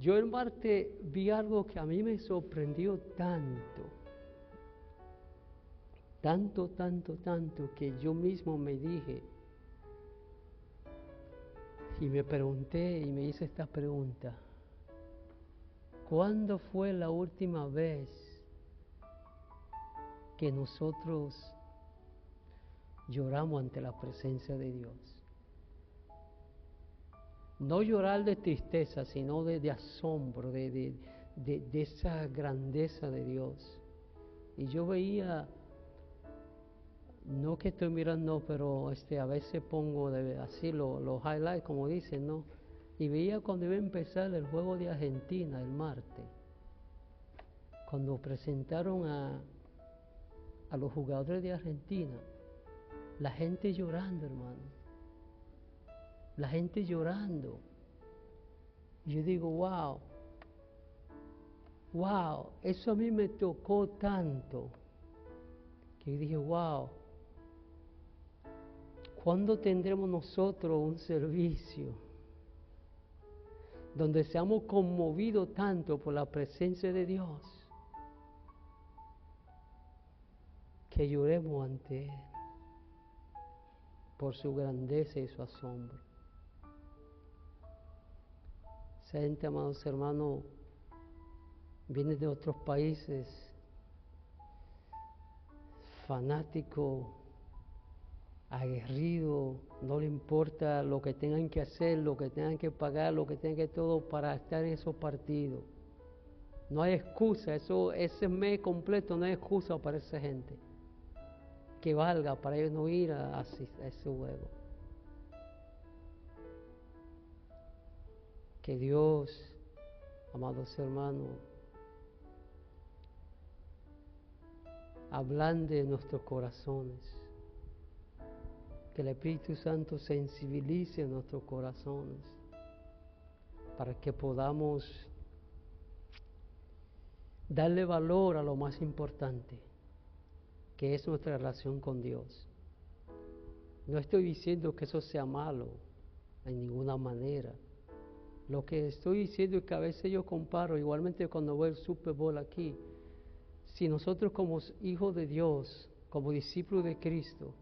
Yo el martes vi algo que a mí me sorprendió tanto, que yo mismo me dije, y me pregunté y me hice esta pregunta: ¿cuándo fue la última vez que nosotros lloramos ante la presencia de Dios? No llorar de tristeza, sino de asombro, de esa grandeza de Dios. Y yo veía, no que estoy mirando, pero a veces pongo así los highlights, como dicen, ¿no? Y veía cuando iba a empezar el juego de Argentina el martes, cuando presentaron a los jugadores de Argentina, la gente llorando, hermano. La gente llorando. Y yo digo, wow, eso a mí me tocó tanto, que yo dije, wow, ¿cuándo tendremos nosotros un servicio donde seamos conmovidos tanto por la presencia de Dios que lloremos ante Él por su grandeza y su asombro? Esa gente, amados hermanos, viene de otros países, fanático, aguerrido, no le importa lo que tengan que hacer, lo que tengan que pagar, lo que tengan que todo para estar en esos partidos. No hay excusa, ese mes completo no hay excusa para esa gente que valga para ellos no ir a ese juego. Que Dios, amados hermanos, ablande nuestros corazones, que el Espíritu Santo sensibilice nuestros corazones para que podamos darle valor a lo más importante, que es nuestra relación con Dios. No estoy diciendo que eso sea malo en ninguna manera. Lo que estoy diciendo es que a veces yo comparo, igualmente cuando veo el Super Bowl aquí, si nosotros como hijos de Dios, como discípulos de Cristo,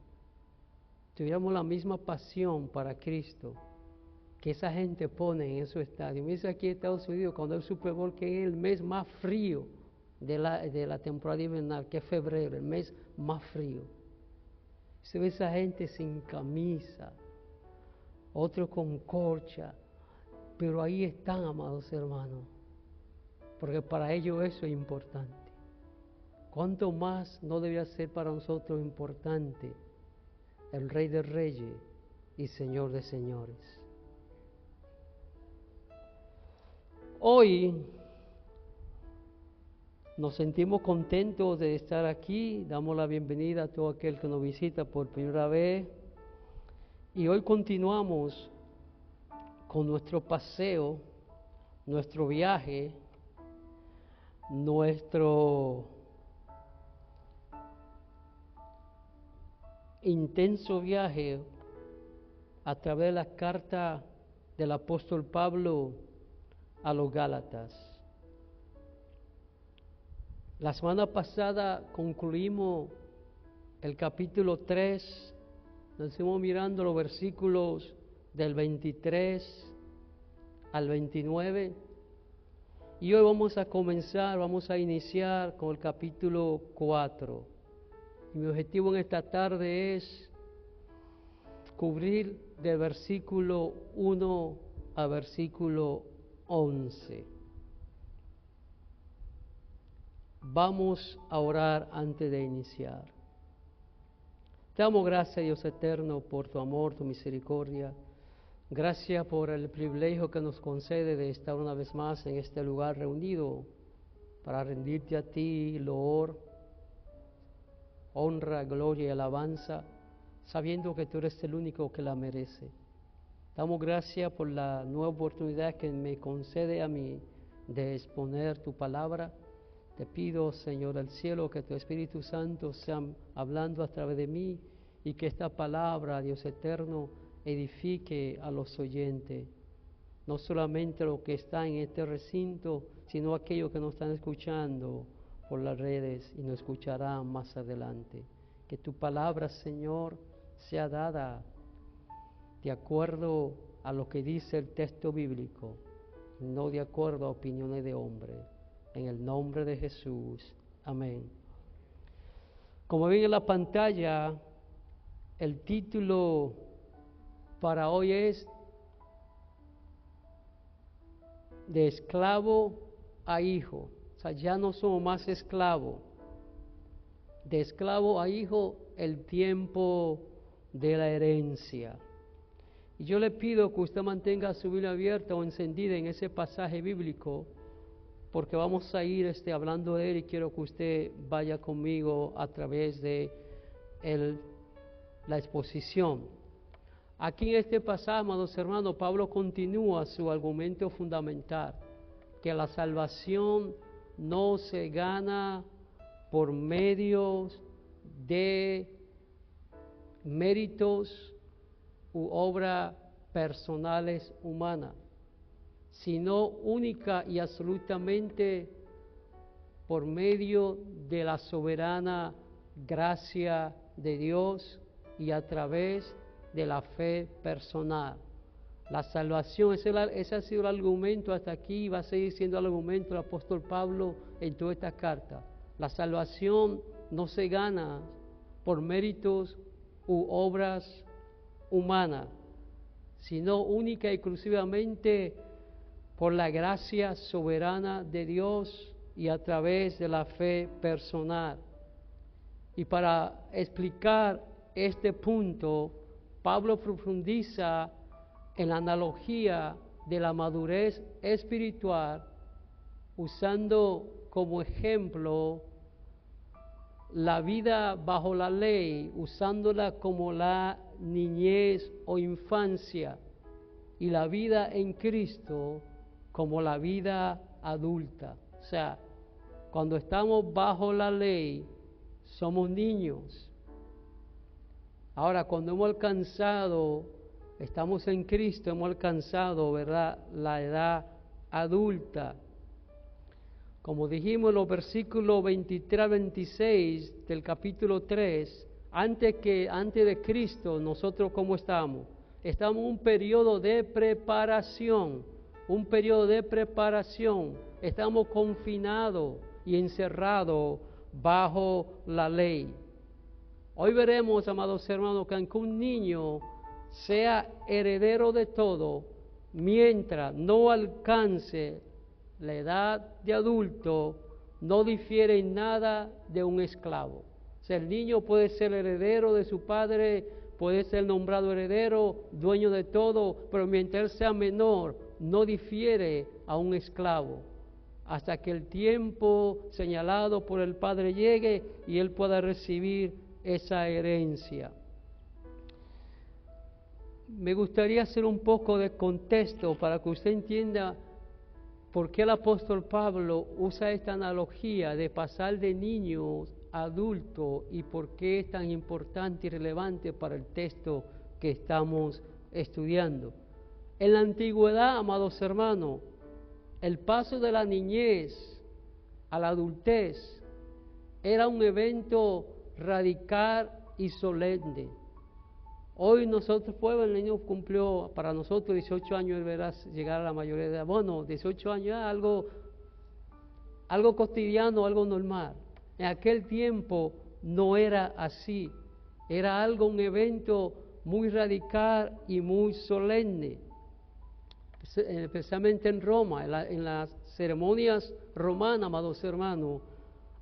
tuviéramos la misma pasión para Cristo que esa gente pone en esos estadios. Me dice aquí en Estados Unidos, cuando el Super Bowl, que es el mes más frío de la temporada invernal, que es febrero, el mes más frío. Se ve esa gente sin camisa, otros con corcha, pero ahí están, amados hermanos, porque para ellos eso es importante. ¿Cuánto más no debería ser para nosotros importante el Rey de Reyes y Señor de Señores? Hoy nos sentimos contentos de estar aquí, damos la bienvenida a todo aquel que nos visita por primera vez, y hoy continuamos con nuestro paseo, nuestro viaje, nuestro intenso viaje a través de la carta del apóstol Pablo a los Gálatas. La semana pasada concluimos el capítulo 3, nos estuvimos mirando los versículos del 23 al 29, y hoy vamos a iniciar con el capítulo 4. Y mi objetivo en esta tarde es cubrir del versículo 1 a versículo 11. Vamos a orar antes de iniciar. Te damos gracias, Dios eterno, por tu amor, tu misericordia. Gracias por el privilegio que nos concede de estar una vez más en este lugar reunido para rendirte a ti loor, honra, gloria y alabanza, sabiendo que tú eres el único que la merece. Damos gracias por la nueva oportunidad que me concede a mí de exponer tu palabra. Te pido, Señor del cielo, que tu Espíritu Santo sea hablando a través de mí y que esta palabra, Dios eterno, edifique a los oyentes. no solamente los que están en este recinto, sino aquellos que nos están escuchando por las redes y nos escucharán más adelante. Que tu palabra, Señor, sea dada de acuerdo a lo que dice el texto bíblico, no de acuerdo a opiniones de hombres. En el nombre de Jesús. Amén. Como ven en la pantalla, el título para hoy es de esclavo a hijo. O sea, ya no somos más esclavos. De esclavo a hijo, el tiempo de la herencia. Y yo le pido que usted mantenga su Biblia abierta o encendida en ese pasaje bíblico, porque vamos a ir hablando de él y quiero que usted vaya conmigo a través de la exposición. Aquí en este pasaje, amados hermanos, Pablo continúa su argumento fundamental, que la salvación no se gana por medios de méritos u obras personales humanas, sino única y absolutamente por medio de la soberana gracia de Dios y a través de la fe personal. La salvación, ese ha sido el argumento hasta aquí, va a seguir siendo el argumento del apóstol Pablo en toda esta carta. La salvación no se gana por méritos u obras humanas, sino única y exclusivamente por la gracia soberana de Dios y a través de la fe personal. Y para explicar este punto, Pablo profundiza en la analogía de la madurez espiritual, usando como ejemplo la vida bajo la ley, usándola como la niñez o infancia, y la vida en Cristo como la vida adulta. O sea, cuando estamos bajo la ley, somos niños. Ahora, cuando hemos alcanzado, estamos en Cristo, hemos alcanzado, ¿verdad?, la edad adulta. Como dijimos en los versículos 23 al 26 del capítulo 3, antes de Cristo, nosotros ¿cómo estamos? Estamos en un periodo de preparación, estamos confinados y encerrados bajo la ley. Hoy veremos, amados hermanos, que aunque un niño sea heredero de todo, mientras no alcance la edad de adulto, no difiere en nada de un esclavo. O sea, el niño puede ser heredero de su padre, puede ser nombrado heredero, dueño de todo, pero mientras él sea menor, no difiere a un esclavo, hasta que el tiempo señalado por el padre llegue y él pueda recibir esa herencia. Me gustaría hacer un poco de contexto para que usted entienda por qué el apóstol Pablo usa esta analogía de pasar de niños a adultos y por qué es tan importante y relevante para el texto que estamos estudiando. En la antigüedad, amados hermanos, el paso de la niñez a la adultez era un evento radical y solemne. Hoy nosotros, el niño cumplió para nosotros 18 años, verás llegar a la mayoría de edad. Bueno, 18 años es algo cotidiano, algo normal. En aquel tiempo no era así, era un evento muy radical y muy solemne, especialmente en Roma, en las ceremonias romanas, amados hermanos.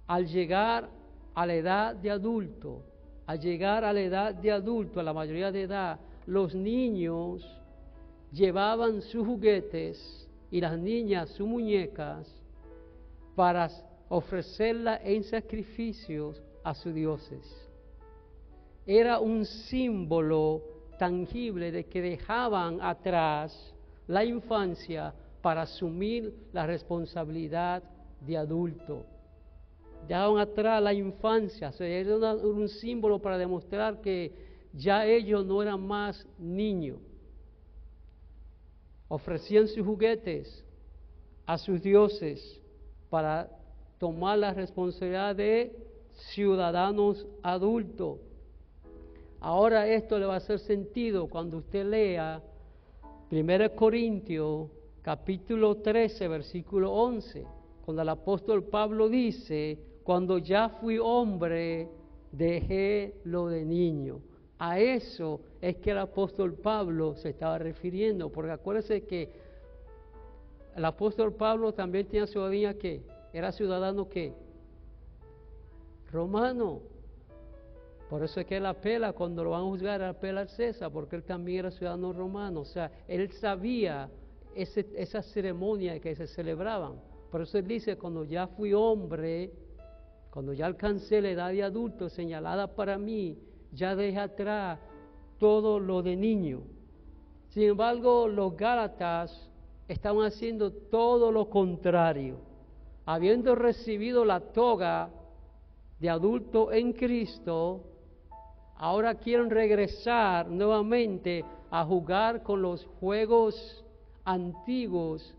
Al llegar a la edad de adulto, a la mayoría de edad, los niños llevaban sus juguetes y las niñas sus muñecas para ofrecerlas en sacrificios a sus dioses. Era un símbolo tangible de que dejaban atrás la infancia para asumir la responsabilidad de adulto. Dejaban atrás la infancia, o sea, era un símbolo para demostrar que ya ellos no eran más niños. ofrecían sus juguetes a sus dioses para tomar la responsabilidad de ciudadanos adultos. Ahora esto le va a hacer sentido cuando usted lea 1 Corintios capítulo 13, versículo 11, cuando el apóstol Pablo dice, cuando ya fui hombre, dejé lo de niño. A eso es que el apóstol Pablo se estaba refiriendo, porque acuérdense que el apóstol Pablo también tenía ciudadanía que era ciudadano que romano. Por eso es que él apela, cuando lo van a juzgar, apela al César, porque él también era ciudadano romano. O sea, él sabía esas ceremonias que se celebraban. Por eso él dice, cuando ya fui hombre, cuando ya alcancé la edad de adulto señalada para mí, ya dejé atrás todo lo de niño. Sin embargo, los Gálatas estaban haciendo todo lo contrario. Habiendo recibido la toga de adulto en Cristo, ahora quieren regresar nuevamente a jugar con los juegos antiguos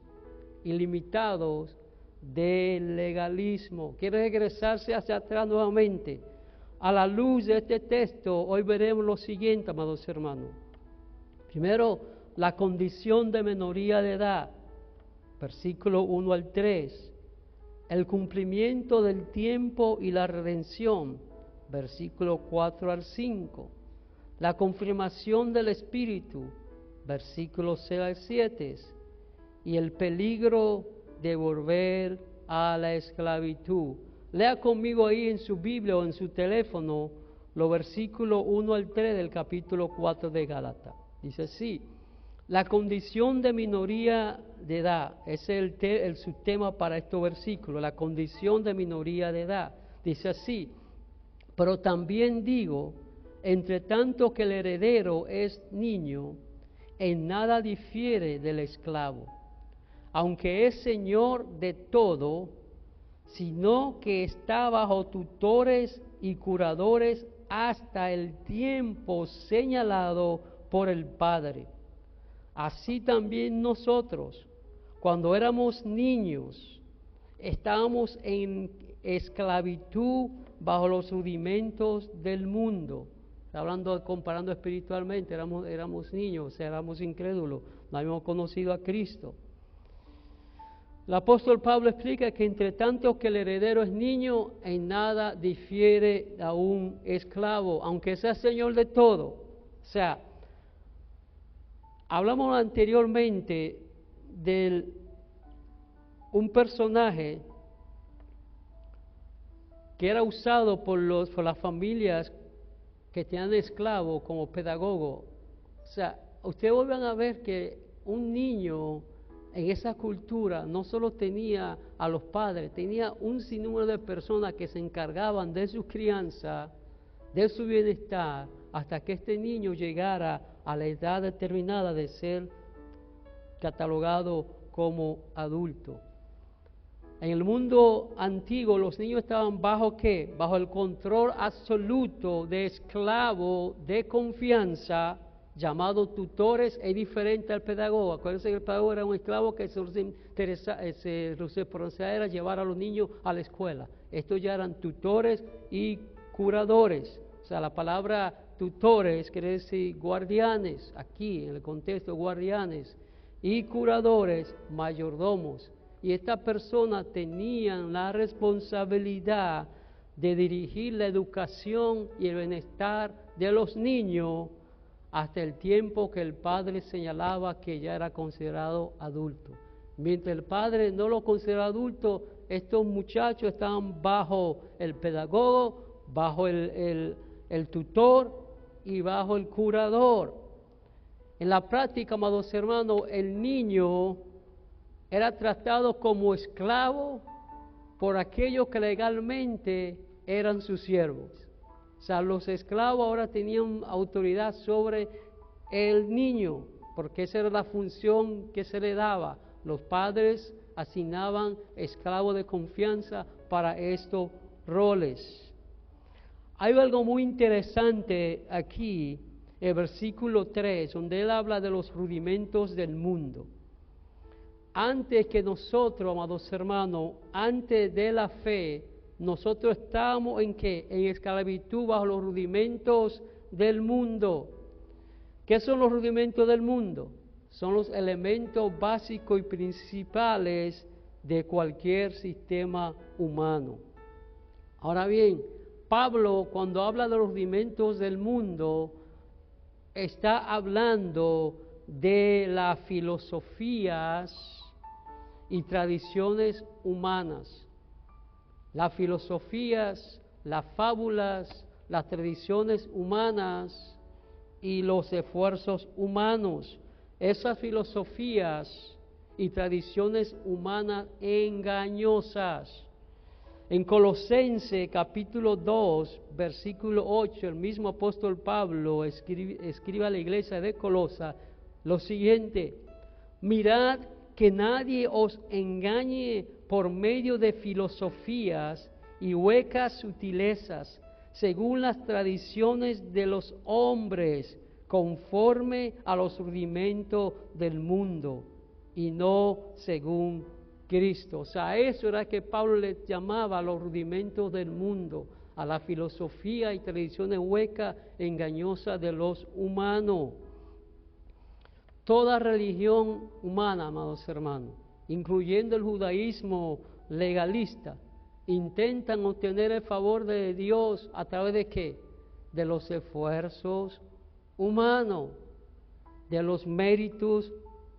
y limitados del legalismo. Quieren regresarse hacia atrás nuevamente. A la luz de este texto, hoy veremos lo siguiente, amados hermanos. Primero, la condición de minoría de edad, versículo 1 al 3. El cumplimiento del tiempo y la redención, versículo 4 al 5. La confirmación del Espíritu, versículo 6 al 7. Y el peligro de volver a la esclavitud. Lea conmigo ahí en su Biblia o en su teléfono los versículos 1 al 3 del capítulo 4 de Gálatas. Dice así: la condición de minoría de edad, ese es el subtema para estos versículos, la condición de minoría de edad. Dice así: pero también digo, entre tanto que el heredero es niño, en nada difiere del esclavo, aunque es señor de todo, sino que está bajo tutores y curadores hasta el tiempo señalado por el Padre. Así también nosotros, cuando éramos niños, estábamos en esclavitud bajo los rudimentos del mundo. Hablando, comparando espiritualmente, éramos niños, o sea, éramos incrédulos, no habíamos conocido a Cristo. El apóstol Pablo explica que entre tanto que el heredero es niño, en nada difiere a un esclavo, aunque sea señor de todo. O sea, hablamos anteriormente de un personaje que era usado por las familias que tenían esclavos como pedagogo. O sea, ustedes vuelvan a ver que un niño en esa cultura no solo tenía a los padres, tenía un sinnúmero de personas que se encargaban de su crianza, de su bienestar, hasta que este niño llegara a la edad determinada de ser catalogado como adulto. En el mundo antiguo los niños estaban bajo ¿qué? Bajo el control absoluto de esclavos de confianza, llamados tutores, es diferente al pedagogo. Acuérdense que el pedagogo era un esclavo que su responsabilidad era llevar a los niños a la escuela. Estos ya eran tutores y curadores. O sea, la palabra tutores quiere decir guardianes, aquí en el contexto guardianes, y curadores, mayordomos. Y estas personas tenían la responsabilidad de dirigir la educación y el bienestar de los niños hasta el tiempo que el padre señalaba que ya era considerado adulto. Mientras el padre no lo consideraba adulto, estos muchachos estaban bajo el pedagogo, bajo el tutor y bajo el curador. En la práctica, amados hermanos, el niño era tratado como esclavo por aquellos que legalmente eran sus siervos. O sea, los esclavos ahora tenían autoridad sobre el niño, porque esa era la función que se le daba. Los padres asignaban esclavos de confianza para estos roles. Hay algo muy interesante aquí, el versículo 3, donde él habla de los rudimentos del mundo. antes que nosotros, amados hermanos, antes de la fe, nosotros estamos ¿en qué? En esclavitud bajo los rudimentos del mundo. ¿Qué son los rudimentos del mundo? Son los elementos básicos y principales de cualquier sistema humano. Ahora bien, Pablo, cuando habla de los rudimentos del mundo, está hablando de las filosofías y tradiciones humanas. Las filosofías, las fábulas, las tradiciones humanas y los esfuerzos humanos. Esas filosofías y tradiciones humanas engañosas. En Colosenses capítulo 2, versículo 8, el mismo apóstol Pablo escribe a la iglesia de Colosa lo siguiente: mirad que nadie os engañe por medio de filosofías y huecas sutilezas, según las tradiciones de los hombres, conforme a los rudimentos del mundo, y no según Cristo. O sea, eso era que Pablo le llamaba a los rudimentos del mundo, a la filosofía y tradiciones huecas, engañosas de los humanos. Toda religión humana, amados hermanos, incluyendo el judaísmo legalista, intentan obtener el favor de Dios a través de ¿qué? De los esfuerzos humanos, de los méritos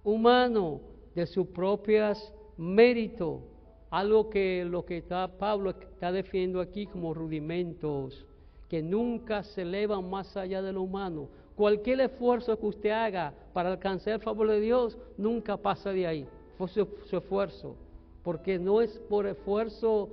humanos, de sus propios méritos, algo que Pablo está definiendo aquí como rudimentos, que nunca se elevan más allá de lo humano. Cualquier esfuerzo que usted haga para alcanzar el favor de Dios, nunca pasa de ahí, fue su esfuerzo, porque no es por esfuerzo,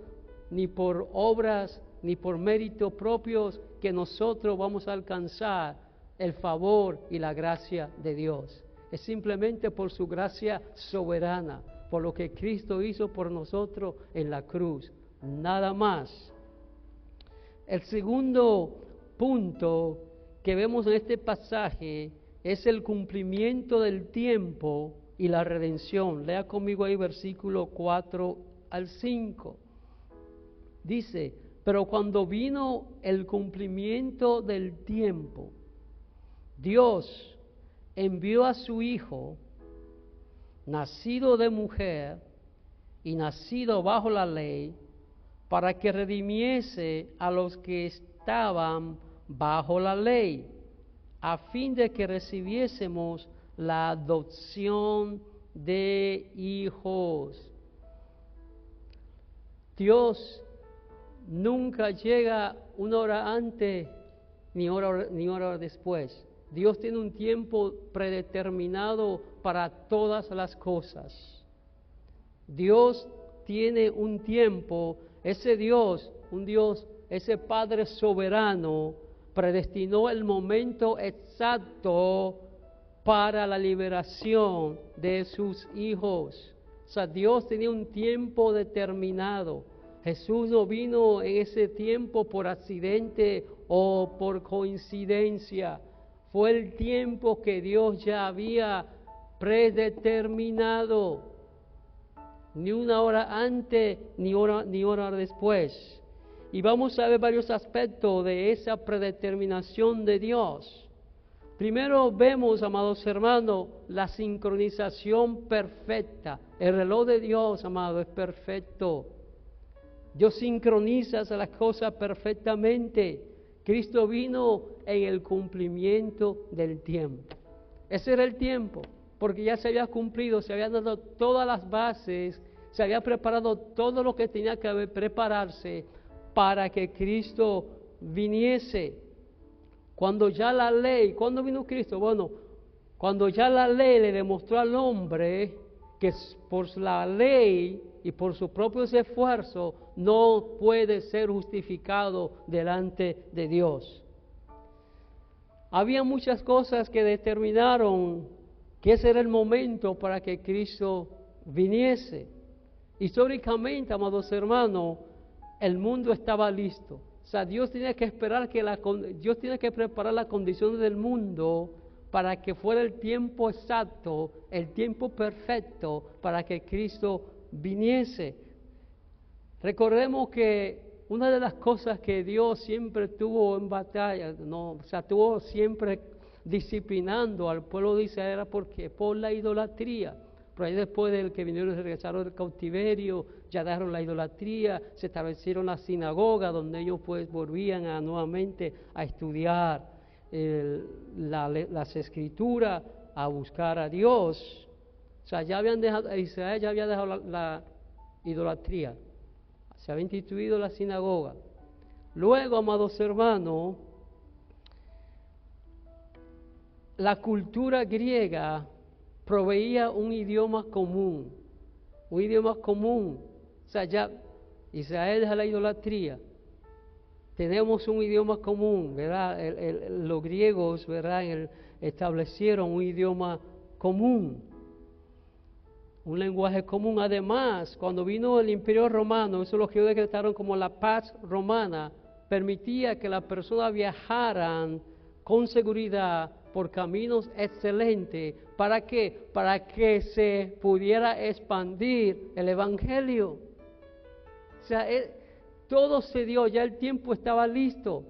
ni por obras, ni por méritos propios que nosotros vamos a alcanzar el favor y la gracia de Dios. Es simplemente por su gracia soberana, por lo que Cristo hizo por nosotros en la cruz, nada más. El segundo punto que vemos en este pasaje es el cumplimiento del tiempo y la redención. Lea conmigo ahí versículo 4 al 5. Dice: pero cuando vino el cumplimiento del tiempo, Dios envió a su Hijo, nacido de mujer y nacido bajo la ley, para que redimiese a los que estaban bajo la ley, a fin de que recibiésemos la adopción de hijos. Dios nunca llega una hora antes ni hora después. Dios tiene un tiempo predeterminado para todas las cosas. Dios tiene un tiempo, ese Dios, ese Padre soberano, predestinó el momento exacto para la liberación de sus hijos. O sea, Dios tenía un tiempo determinado. Jesús no vino en ese tiempo por accidente o por coincidencia. Fue el tiempo que Dios ya había predeterminado. Ni una hora antes, ni hora después. Y vamos a ver varios aspectos de esa predeterminación de Dios. Primero vemos, amados hermanos, la sincronización perfecta. El reloj de Dios, amado, es perfecto. Dios sincroniza las cosas perfectamente. Cristo vino en el cumplimiento del tiempo. Ese era el tiempo, porque ya se había cumplido, se habían dado todas las bases, se había preparado todo lo que tenía que prepararse para que Cristo viniese. Cuando ya la ley, ¿cuándo vino Cristo? Bueno, cuando ya la ley le demostró al hombre que por la ley y por sus propios esfuerzos no puede ser justificado delante de Dios. Había muchas cosas que determinaron que ese era el momento para que Cristo viniese. Históricamente, amados hermanos, el mundo estaba listo. O sea, Dios tenía que esperar Dios tiene que preparar las condiciones del mundo para que fuera el tiempo exacto, el tiempo perfecto para que Cristo viniese. Recordemos que una de las cosas que Dios siempre tuvo en batalla, tuvo siempre disciplinando al pueblo de Israel era porque por la idolatría. Pero ahí después del que vinieron y regresaron del cautiverio, ya dejaron la idolatría, se establecieron las sinagogas donde ellos pues volvían nuevamente a estudiar las escrituras, a buscar a Dios. O sea, ya habían dejado, Israel ya había dejado la idolatría, se había instituido la sinagoga. Luego, amados hermanos, la cultura griega proveía un idioma común. O sea, ya Israel deja la idolatría. Tenemos un idioma común, ¿verdad? Los griegos, ¿verdad? Establecieron un idioma común, un lenguaje común. Además, cuando vino el Imperio Romano, eso lo que decretaron como la paz romana, permitía que las personas viajaran con seguridad por caminos excelentes. ¿Para qué? Para que se pudiera expandir el Evangelio. O sea, todo se dio, ya el tiempo estaba listo.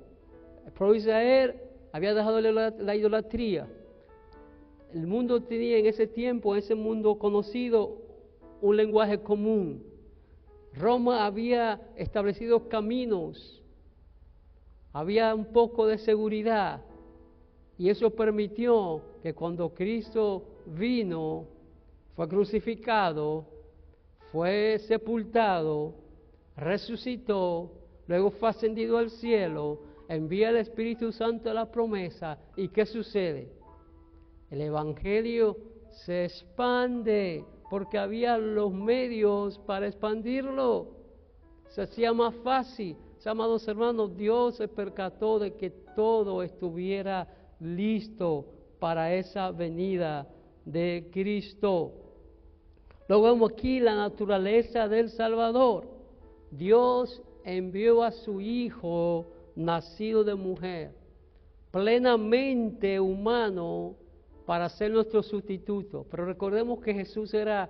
El pueblo de Israel había dejado la idolatría. El mundo tenía en ese tiempo, en ese mundo conocido, un lenguaje común. Roma había establecido caminos, había un poco de seguridad. Y eso permitió que cuando Cristo vino, fue crucificado, fue sepultado, resucitó, luego fue ascendido al cielo, envía el Espíritu Santo a la promesa. ¿Y qué sucede? El Evangelio se expande porque había los medios para expandirlo. Se hacía más fácil. Amados hermanos, Dios se percató de que todo estuviera listo para esa venida de Cristo. Luego vemos aquí la naturaleza del Salvador. Dios envió a su Hijo nacido de mujer, plenamente humano, para ser nuestro sustituto. Pero recordemos que Jesús era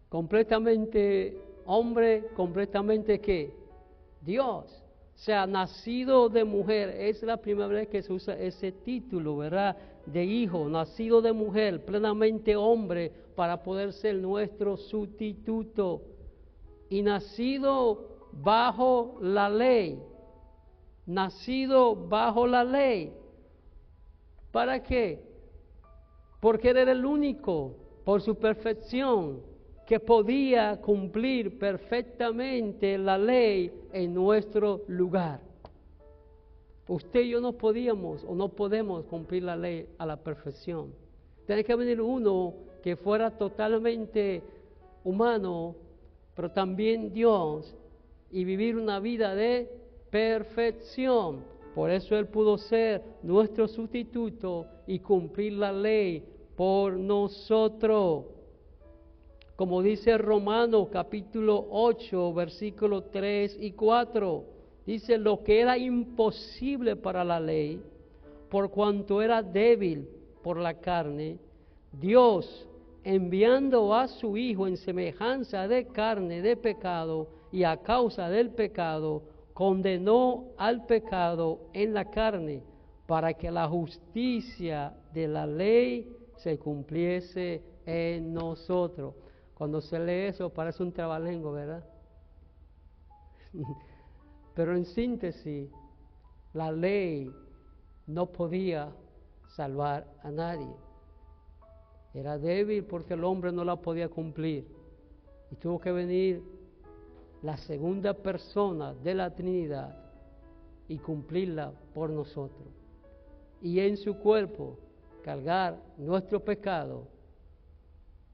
completamente hombre, completamente ¿qué? Dios. O sea, nacido de mujer. Es la primera vez que se usa ese título, ¿verdad? De hijo, nacido de mujer, plenamente hombre, para poder ser nuestro sustituto. Y nacido bajo la ley. Nacido bajo la ley. ¿Para qué? Porque Él era el único, por su perfección, que podía cumplir perfectamente la ley en nuestro lugar. Usted y yo no podíamos o no podemos cumplir la ley a la perfección. Tiene que venir uno que fuera totalmente humano, pero también Dios, y vivir una vida de perfección. Por eso Él pudo ser nuestro sustituto y cumplir la ley por nosotros. Como dice Romanos capítulo 8, versículos 3 y 4, dice: lo que era imposible para la ley, por cuanto era débil por la carne, Dios, enviando a su Hijo en semejanza de carne de pecado, y a causa del pecado, condenó al pecado en la carne, para que la justicia de la ley se cumpliese en nosotros. Cuando se lee eso parece un trabalenguo, ¿verdad? Pero en síntesis, la ley no podía salvar a nadie. Era débil porque el hombre no la podía cumplir. Y tuvo que venir la segunda persona de la Trinidad y cumplirla por nosotros. Y en su cuerpo cargar nuestro pecado,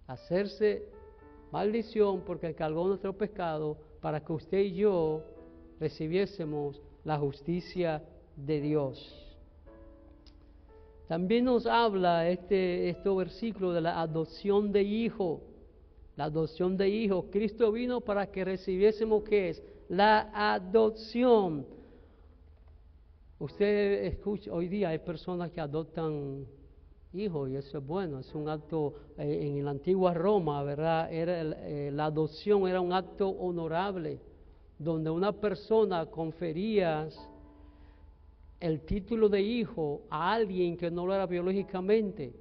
hacerse maldición porque cargó nuestro pecado para que usted y yo recibiésemos la justicia de Dios. También nos habla este versículo de la adopción de hijo. La adopción de hijo. Cristo vino para que recibiésemos, ¿qué es? La adopción. Usted escucha, hoy día hay personas que adoptan hijo, y eso es bueno, es un acto, en la antigua Roma, ¿verdad? La adopción era un acto honorable, donde una persona confería el título de hijo a alguien que no lo era biológicamente,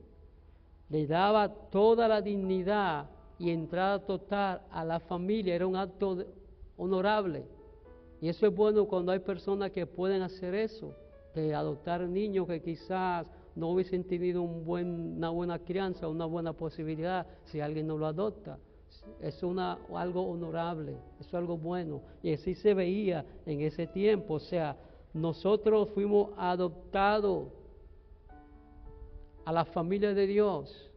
le daba toda la dignidad y entrada total a la familia, era un acto honorable. Y eso es bueno cuando hay personas que pueden hacer eso, de adoptar niños que quizás no hubiesen tenido una buena crianza, una buena posibilidad si alguien no lo adopta. Es algo honorable, es algo bueno. Y así se veía en ese tiempo. O sea, nosotros fuimos adoptados a la familia de Dios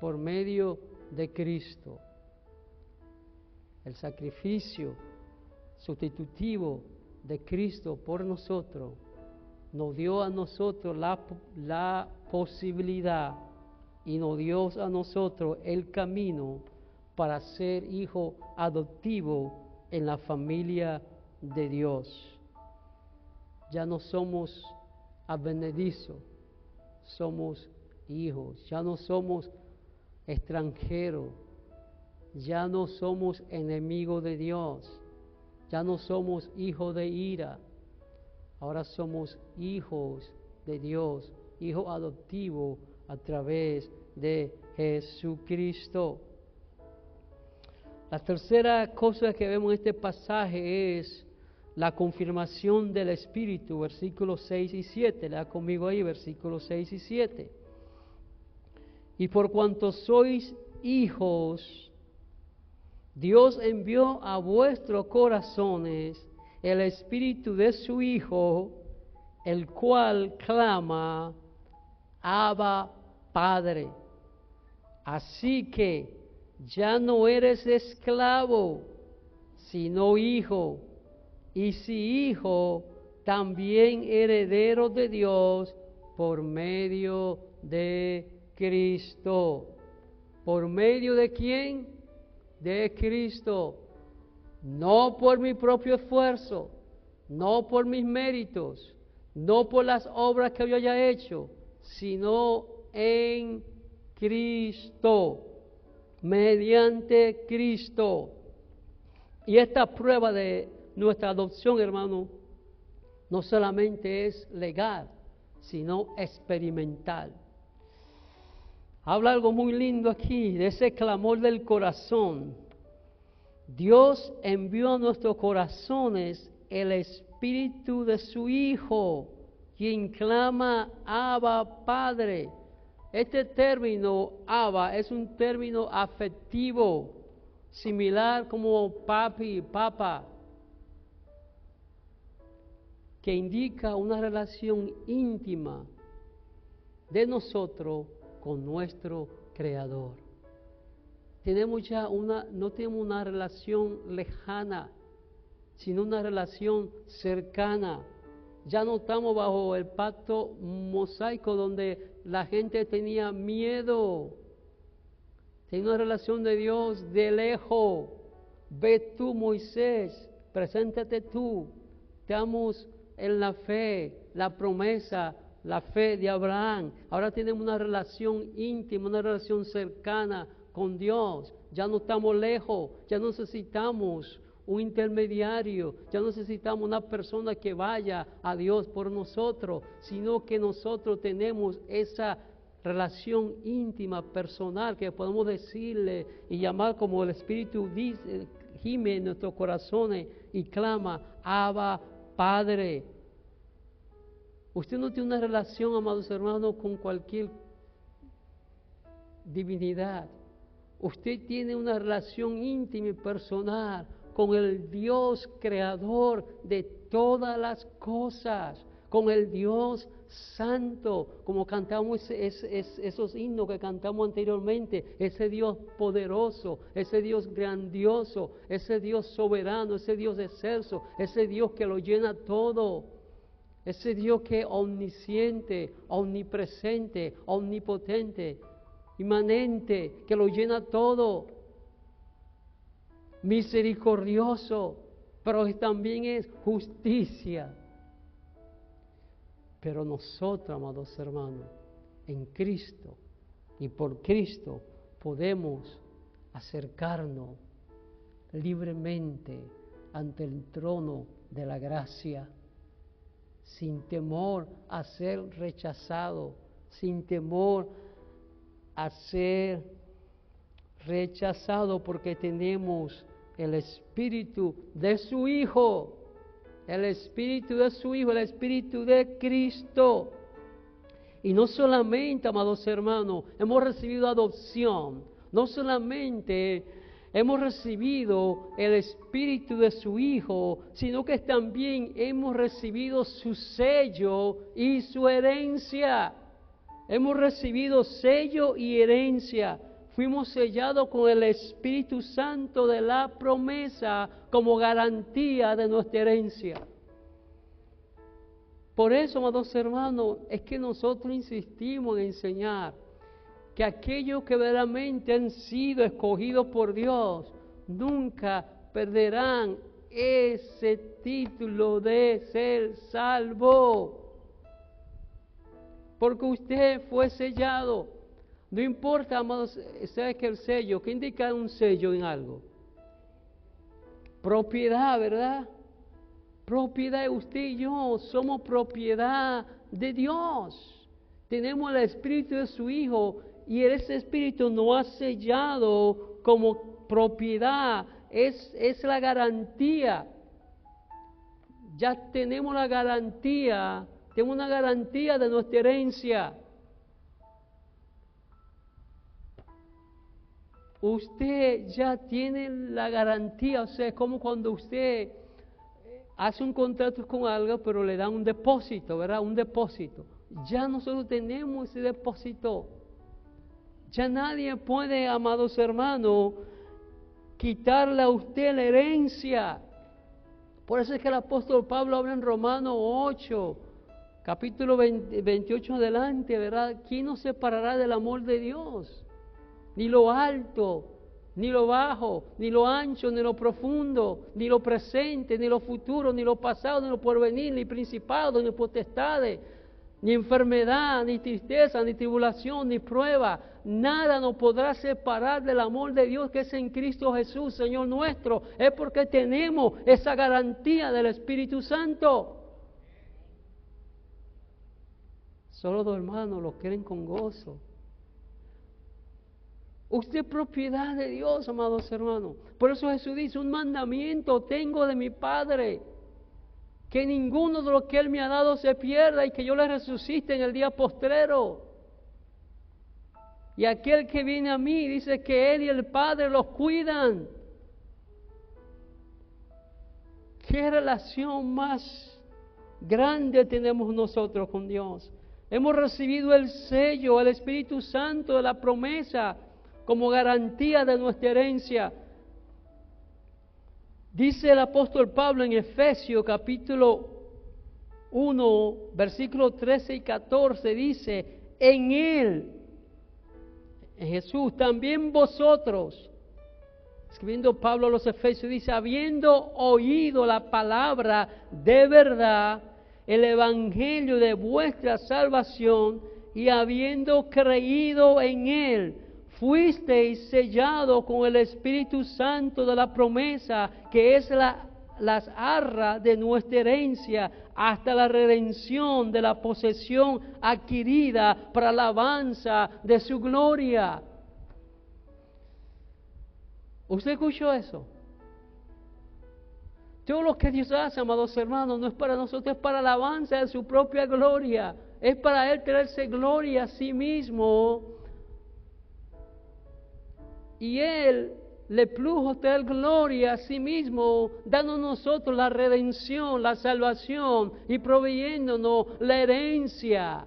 por medio de Cristo. El sacrificio sustitutivo de Cristo por nosotros nos dio a nosotros la posibilidad y nos dio a nosotros el camino para ser hijo adoptivo en la familia de Dios. Ya no somos advenedizos, somos hijos, ya no somos extranjeros, ya no somos enemigos de Dios, ya no somos hijos de ira, ahora somos hijos de Dios, hijos adoptivos a través de Jesucristo. La tercera cosa que vemos en este pasaje es la confirmación del Espíritu, versículos 6 y 7. Lea conmigo ahí, versículos 6 y 7. Y por cuanto sois hijos, Dios envió a vuestros corazones el Espíritu de su Hijo, el cual clama, Abba, Padre. Así que ya no eres esclavo, sino hijo, y si hijo, también heredero de Dios por medio de Cristo. ¿Por medio de quién? De Cristo. No por mi propio esfuerzo, no por mis méritos, no por las obras que yo haya hecho, sino en Cristo, mediante Cristo. Y esta prueba de nuestra adopción, hermano, no solamente es legal, sino experimental. Habla algo muy lindo aquí, de ese clamor del corazón. Dios envió a nuestros corazones el Espíritu de su Hijo, quien clama, Abba, Padre. Este término, Abba, es un término afectivo, similar como papi, papa, que indica una relación íntima de nosotros con nuestro Creador. No tenemos una relación lejana, sino una relación cercana. Ya no estamos bajo el pacto mosaico donde la gente tenía miedo. Tenía una relación de Dios de lejos. Ve tú, Moisés, preséntate tú. Estamos en la fe, la promesa, la fe de Abraham. Ahora tenemos una relación íntima, una relación cercana con Dios. Ya no estamos lejos, ya no necesitamos un intermediario, ya no necesitamos una persona que vaya a Dios por nosotros, sino que nosotros tenemos esa relación íntima, personal, que podemos decirle y llamar como el Espíritu dice, gime en nuestros corazones y clama, Abba, Padre. Usted no tiene una relación, amados hermanos, con cualquier divinidad. Usted tiene una relación íntima y personal con el Dios creador de todas las cosas, con el Dios santo, como cantamos esos himnos que cantamos anteriormente, ese Dios poderoso, ese Dios grandioso, ese Dios soberano, ese Dios excelso, ese Dios que lo llena todo, ese Dios que es omnisciente, omnipresente, omnipotente, inmanente, que lo llena todo, misericordioso, pero también es justicia. Pero nosotros, amados hermanos, en Cristo y por Cristo podemos acercarnos libremente ante el trono de la gracia, sin temor a ser rechazado, sin temor a ser rechazado, porque tenemos el Espíritu de su Hijo, el Espíritu de su Hijo, el Espíritu de Cristo. Y no solamente, amados hermanos, hemos recibido adopción, no solamente hemos recibido el Espíritu de su Hijo, sino que también hemos recibido su sello y su herencia. Hemos recibido sello y herencia. Fuimos sellados con el Espíritu Santo de la promesa como garantía de nuestra herencia. Por eso, amados hermanos, es que nosotros insistimos en enseñar que aquellos que verdaderamente han sido escogidos por Dios nunca perderán ese título de ser salvo. Porque usted fue sellado. No importa, amados, ¿sabe que el sello? ¿Qué indica un sello en algo? Propiedad, ¿verdad? Propiedad de usted y yo, somos propiedad de Dios. Tenemos el Espíritu de su Hijo y ese Espíritu nos ha sellado como propiedad. Es la garantía. Ya tenemos la garantía, tenemos una garantía de nuestra herencia. Usted ya tiene la garantía, o sea, es como cuando usted hace un contrato con algo, pero le dan un depósito, ¿verdad? Un depósito. Ya nosotros tenemos ese depósito. Ya nadie puede, amados hermanos, quitarle a usted la herencia. Por eso es que el apóstol Pablo habla en Romanos 8, capítulo 28 adelante, ¿verdad? ¿Quién nos separará del amor de Dios? Ni lo alto, ni lo bajo, ni lo ancho, ni lo profundo, ni lo presente, ni lo futuro, ni lo pasado, ni lo porvenir, ni principado, ni potestades, ni enfermedad, ni tristeza, ni tribulación, ni prueba. Nada nos podrá separar del amor de Dios que es en Cristo Jesús, Señor nuestro. Es porque tenemos esa garantía del Espíritu Santo. Solo los hermanos lo quieren con gozo. Usted es propiedad de Dios, amados hermanos. Por eso Jesús dice, un mandamiento tengo de mi Padre, que ninguno de los que Él me ha dado se pierda y que yo le resucite en el día postrero. Y aquel que viene a mí dice que Él y el Padre los cuidan. ¿Qué relación más grande tenemos nosotros con Dios? Hemos recibido el sello, el Espíritu Santo de la promesa, como garantía de nuestra herencia. Dice el apóstol Pablo en Efesios capítulo 1, versículos 13 y 14, dice, en Él, en Jesús, también vosotros, escribiendo Pablo a los Efesios, dice, habiendo oído la palabra de verdad, el evangelio de vuestra salvación, y habiendo creído en Él, fuisteis sellados con el Espíritu Santo de la promesa, que es las arras de nuestra herencia, hasta la redención de la posesión adquirida para la alabanza de su gloria. ¿Usted escuchó eso? Todo lo que Dios hace, amados hermanos, no es para nosotros, es para la alabanza de su propia gloria. Es para Él traerse gloria a sí mismo. Y Él le plujo traer gloria a sí mismo, dándonos nosotros la redención, la salvación y proveyéndonos la herencia,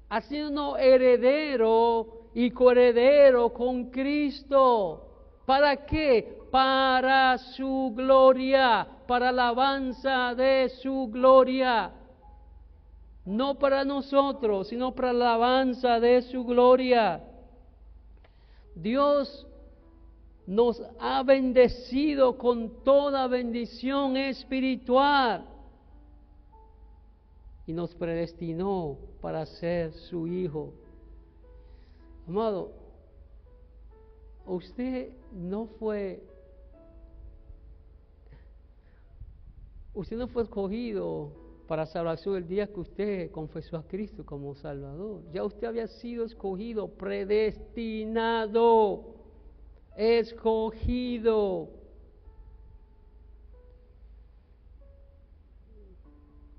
haciéndonos heredero y coheredero con Cristo. ¿Para qué? Para su gloria, para la alabanza de su gloria. No para nosotros, sino para la alabanza de su gloria. Dios nos ha bendecido con toda bendición espiritual y nos predestinó para ser su hijo. Amado, usted no fue escogido para salvación el día que usted confesó a Cristo como Salvador. Ya usted había sido escogido, predestinado, escogido.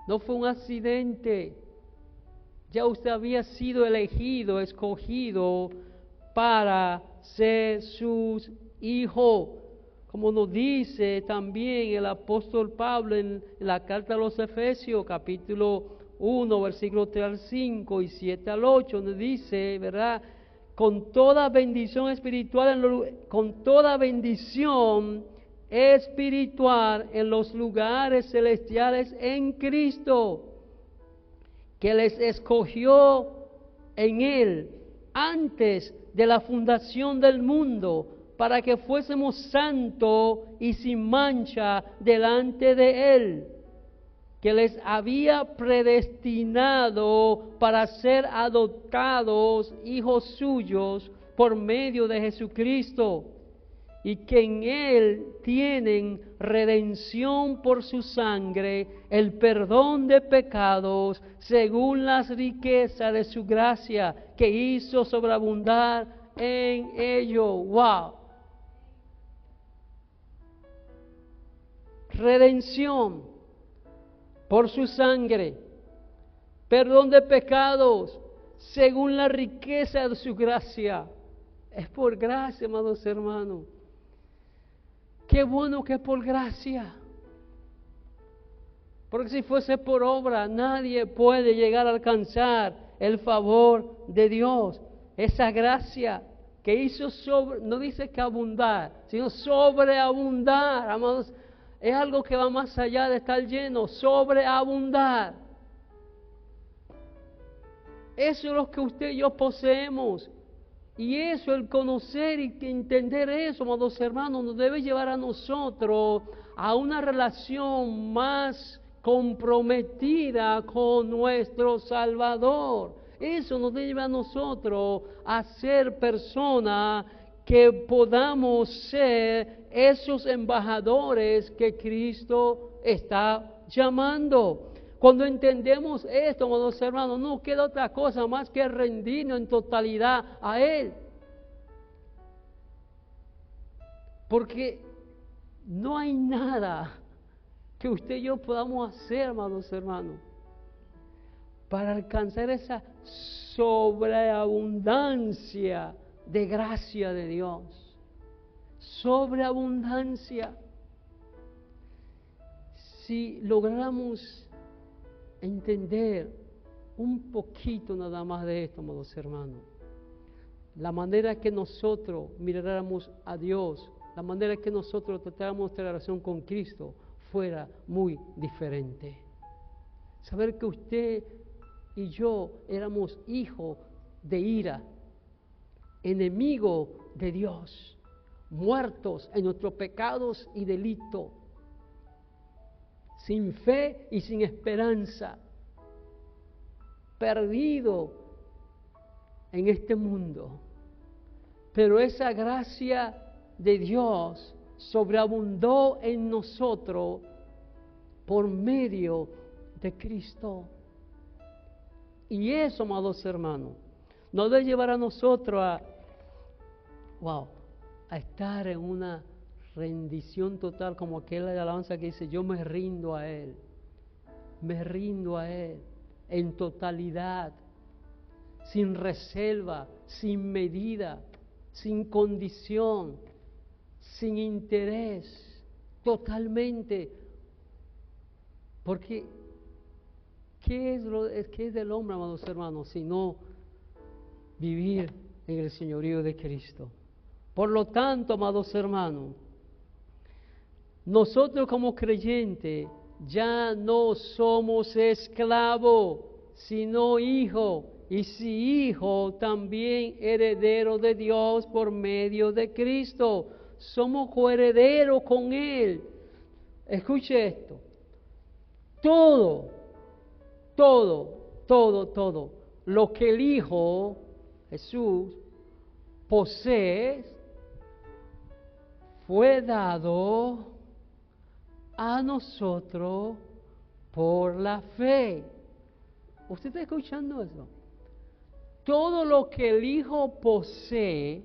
No fue un accidente. Ya usted había sido elegido, escogido para ser sus hijos. Como nos dice también el apóstol Pablo en la carta a los Efesios, capítulo 1, versículo 3 al 5 y 7 al 8, nos dice, ¿verdad? Con toda bendición espiritual, en los lugares celestiales en Cristo, que les escogió en Él antes de la fundación del mundo, para que fuésemos santos y sin mancha delante de Él, que les había predestinado para ser adoptados hijos suyos por medio de Jesucristo, y que en Él tienen redención por su sangre, el perdón de pecados, según las riquezas de su gracia, que hizo sobreabundar en ello. ¡Wow! Redención por su sangre, perdón de pecados, según la riqueza de su gracia. Es por gracia, amados hermanos. Qué bueno que es por gracia. Porque si fuese por obra, nadie puede llegar a alcanzar el favor de Dios. Esa gracia que hizo no dice que abundar, sino sobreabundar, amados. Es algo que va más allá de estar lleno, sobreabundar. Eso es lo que usted y yo poseemos. Y eso, el conocer y entender eso, amados hermanos, nos debe llevar a nosotros a una relación más comprometida con nuestro Salvador. Eso nos debe llevar a nosotros a ser personas que podamos ser esos embajadores que Cristo está llamando. Cuando entendemos esto, amados hermanos, no queda otra cosa más que rendirnos en totalidad a Él. Porque no hay nada que usted y yo podamos hacer, amados hermanos, para alcanzar esa sobreabundancia de gracia de Dios. Sobreabundancia. Si logramos entender un poquito nada más de esto, amados hermanos, la manera que nosotros miráramos a Dios, la manera que nosotros tratáramos nuestra relación con Cristo fuera muy diferente. Saber que usted y yo éramos hijos de ira, enemigos de Dios, muertos en nuestros pecados y delitos, sin fe y sin esperanza, perdido en este mundo. Pero esa gracia de Dios sobreabundó en nosotros por medio de Cristo. Y eso, amados hermanos, nos debe llevar a nosotros a estar en una rendición total, como aquella alabanza que dice: yo me rindo a Él en totalidad, sin reserva, sin medida, sin condición, sin interés, totalmente. Porque ¿qué es del hombre, amados hermanos, sino vivir en el señorío de Cristo? Por lo tanto, amados hermanos, nosotros como creyentes ya no somos esclavos, sino hijos, y si hijo, también heredero de Dios por medio de Cristo. Somos coherederos con Él. Escuche esto: todo todo lo que el Hijo, Jesús, posee, fue dado a nosotros por la fe. ¿Usted está escuchando eso? Todo lo que el Hijo posee,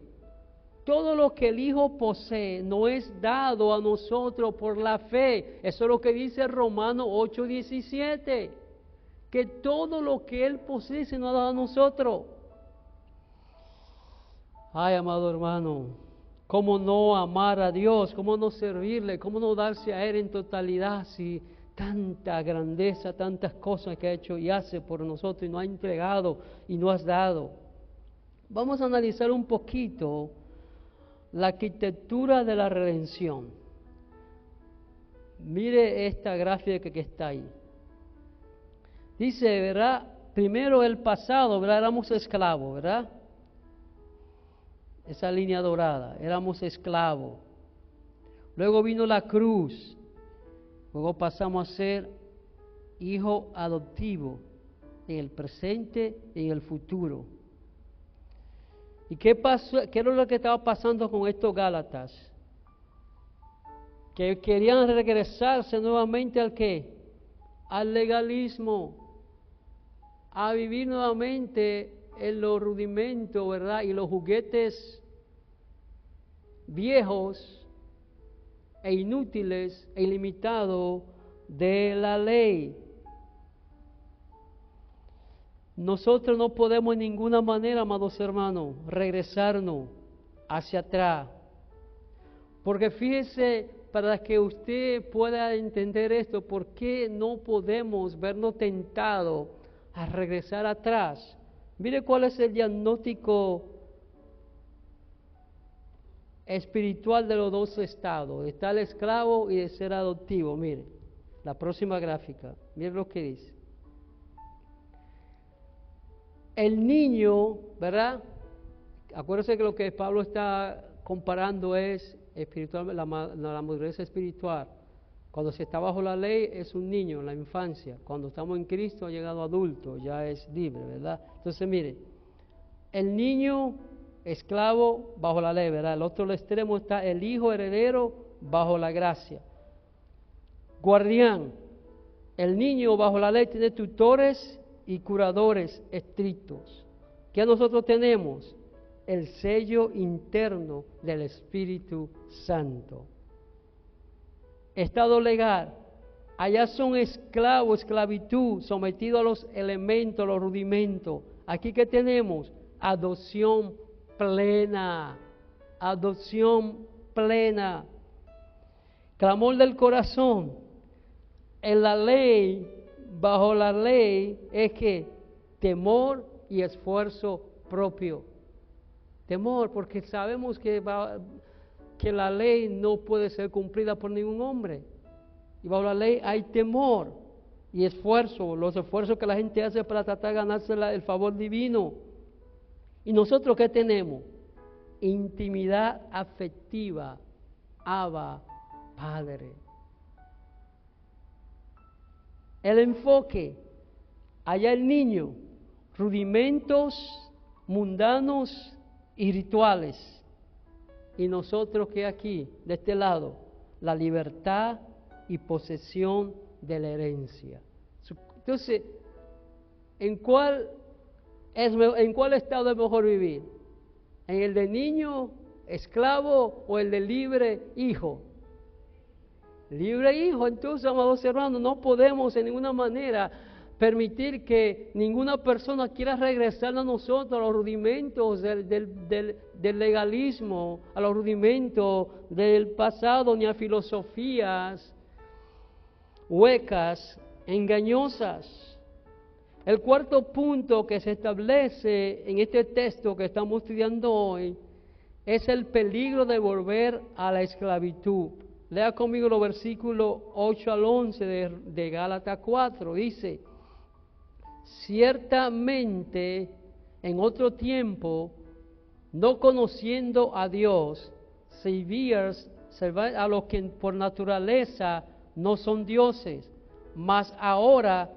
no es dado a nosotros por la fe. Eso es lo que dice Romanos 8:17. Que todo lo que Él posee se nos ha dado a nosotros. Ay, amado hermano, ¿cómo no amar a Dios? ¿Cómo no servirle? ¿Cómo no darse a Él en totalidad si tanta grandeza, tantas cosas que ha hecho y hace por nosotros y nos ha entregado y nos has dado? Vamos a analizar un poquito la arquitectura de la redención. Mire esta gráfica que está ahí. Dice, ¿verdad? Primero el pasado, ¿verdad? Éramos esclavos, ¿verdad? Esa línea dorada, éramos esclavos. Luego vino la cruz. Luego pasamos a ser hijo adoptivo en el presente y en el futuro. ¿Y qué pasó? ¿Qué era lo que estaba pasando con estos Gálatas? Que querían regresarse nuevamente ¿al qué? Al legalismo, a vivir nuevamente en los rudimentos, ¿verdad? Y los juguetes viejos e inútiles e ilimitados de la ley. Nosotros no podemos en ninguna manera, amados hermanos, regresarnos hacia atrás. Porque fíjese, para que usted pueda entender esto, ¿por qué no podemos vernos tentados a regresar atrás? Mire cuál es el diagnóstico espiritual de los dos estados, de estar esclavo y de ser adoptivo. Mire, la próxima gráfica, mire lo que dice. El niño, ¿verdad? Acuérdense que lo que Pablo está comparando es espiritual, la madurez espiritual. Cuando se está bajo la ley es un niño, en la infancia. Cuando estamos en Cristo ha llegado adulto, ya es libre, ¿verdad? Entonces, mire, el niño esclavo bajo la ley, ¿verdad? El otro extremo está el hijo heredero bajo la gracia. Guardián, el niño bajo la ley tiene tutores y curadores estrictos. ¿Qué nosotros tenemos? El sello interno del Espíritu Santo. Estado legal, allá son esclavos, esclavitud, sometido a los elementos, los rudimentos. Aquí que tenemos adopción plena, adopción plena. Clamor del corazón. En la ley, bajo la ley, es que temor y esfuerzo propio. Temor, porque sabemos que la ley no puede ser cumplida por ningún hombre. Y bajo la ley hay temor y esfuerzo, los esfuerzos que la gente hace para tratar de ganarse el favor divino. ¿Y nosotros qué tenemos? Intimidad afectiva. Abba, Padre. El enfoque, allá el niño, rudimentos mundanos y rituales. Y nosotros que aquí, de este lado, la libertad y posesión de la herencia. Entonces, ¿en cuál estado es mejor vivir? ¿En el de niño, esclavo o el de libre hijo? Libre hijo. Entonces, amados hermanos, no podemos en ninguna manera permitir que ninguna persona quiera regresar a nosotros a los rudimentos del legalismo, a los rudimentos del pasado, ni a filosofías huecas, engañosas. El cuarto punto que se establece en este texto que estamos estudiando hoy es el peligro de volver a la esclavitud. Lea conmigo los versículos 8 al 11 de Gálatas 4. Dice: ciertamente en otro tiempo, no conociendo a Dios, servíais a los que por naturaleza no son dioses, mas ahora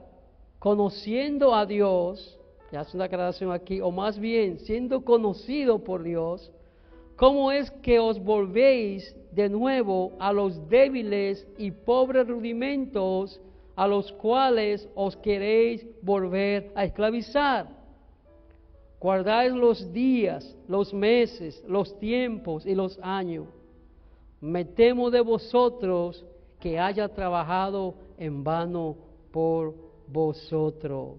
conociendo a Dios, ya hace una aclaración aquí, o más bien siendo conocido por Dios, ¿cómo es que os volvéis de nuevo a los débiles y pobres rudimentos a los cuales os queréis volver a esclavizar? Guardáis los días, los meses, los tiempos y los años. Me temo de vosotros que haya trabajado en vano por vosotros.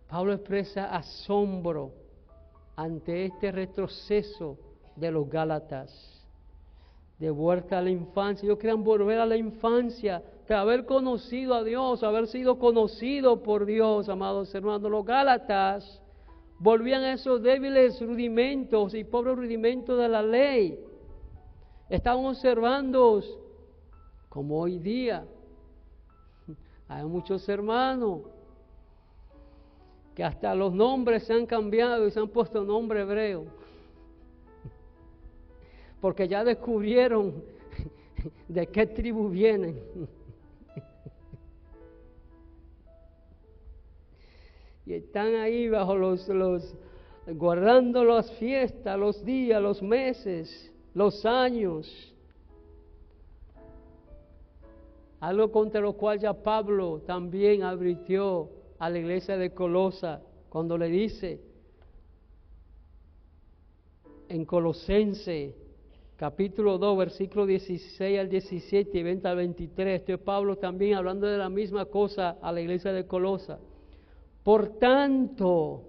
Pablo expresa asombro ante este retroceso de los Gálatas, de vuelta a la infancia. Ellos querían volver a la infancia, de haber conocido a Dios, haber sido conocido por Dios, amados hermanos. Los Gálatas volvían a esos débiles rudimentos y pobres rudimentos de la ley. Estaban observando, como hoy día, hay muchos hermanos que hasta los nombres se han cambiado y se han puesto nombre hebreo, porque ya descubrieron de qué tribu vienen. Y están ahí bajo guardando las fiestas, los días, los meses, los años. Algo contra lo cual ya Pablo también advirtió a la iglesia de Colosa, cuando le dice en Colosense, capítulo 2, versículo 16 al 17 y 20 al 23, esto es Pablo también hablando de la misma cosa a la iglesia de Colosa. Por tanto,